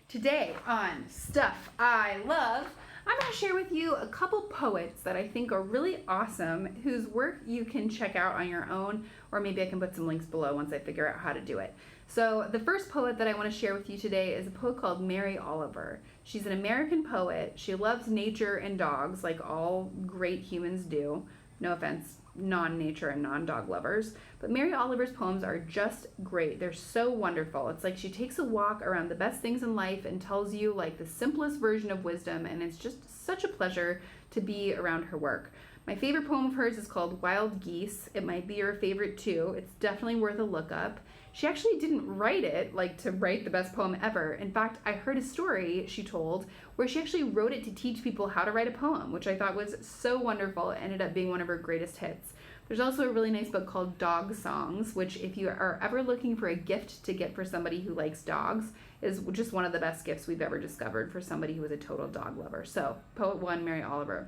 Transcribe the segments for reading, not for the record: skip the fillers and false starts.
Today on Stuff I Love, I'm going to share with you a couple poets that I think are really awesome, whose work you can check out on your own, or maybe I can put some links below once I figure out how to do it. So the first poet that I want to share with you today is a poet called Mary Oliver. She's an American poet. She loves nature and dogs, like all great humans do. No offense, non-nature and non-dog lovers. But Mary Oliver's poems are just great. They're so wonderful. It's like she takes a walk around the best things in life and tells you like the simplest version of wisdom, and it's just such a pleasure to be around her work. My favorite poem of hers is called Wild Geese. It might be your favorite too. It's definitely worth a look up. She actually didn't write it like to write the best poem ever. In fact, I heard a story she told where she actually wrote it to teach people how to write a poem, which I thought was so wonderful. It ended up being one of her greatest hits. There's also a really nice book called Dog Songs, which if you are ever looking for a gift to get for somebody who likes dogs, is just one of the best gifts we've ever discovered for somebody who is a total dog lover. So, Poet 1, Mary Oliver.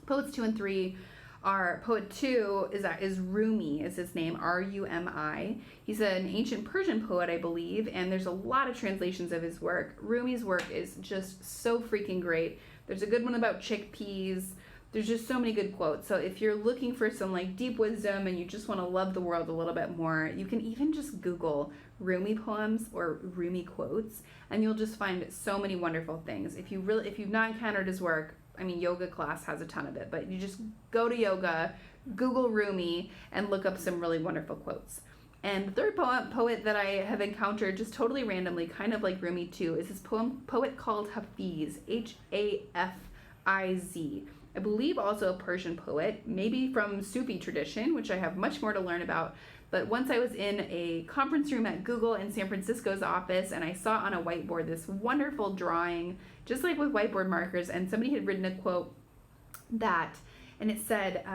Poets 2 and 3 are, Poet 2 is Rumi, is his name, R-U-M-I. He's an ancient Persian poet, I believe, and there's a lot of translations of his work. Rumi's work is just so freaking great. There's a good one about chickpeas. There's just so many good quotes. So if you're looking for some like deep wisdom and you just want to love the world a little bit more, you can even just Google Rumi poems or Rumi quotes, and you'll just find so many wonderful things. If you've not encountered his work, I mean, yoga class has a ton of it, but you just go to yoga, Google Rumi, and look up some really wonderful quotes. And the third poet that I have encountered just totally randomly, kind of like Rumi too, is this poet called Hafiz, H-A-F-I-Z. I believe also a Persian poet, maybe from Sufi tradition, which I have much more to learn about. But once I was in a conference room at Google in San Francisco's office, and I saw on a whiteboard this wonderful drawing, just like with whiteboard markers, and somebody had written a quote and it said,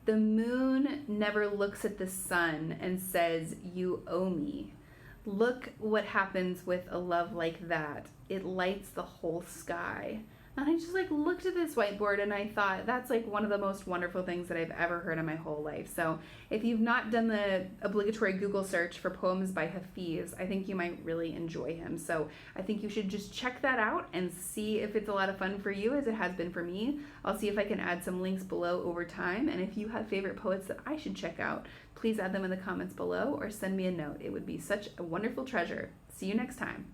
the moon never looks at the sun and says, "You owe me." Look what happens with a love like that. It lights the whole sky. And I just like looked at this whiteboard and I thought that's like one of the most wonderful things that I've ever heard in my whole life. So if you've not done the obligatory Google search for poems by Hafiz, I think you might really enjoy him. So I think you should just check that out and see if it's a lot of fun for you as it has been for me. I'll see if I can add some links below over time. And if you have favorite poets that I should check out, please add them in the comments below or send me a note. It would be such a wonderful treasure. See you next time.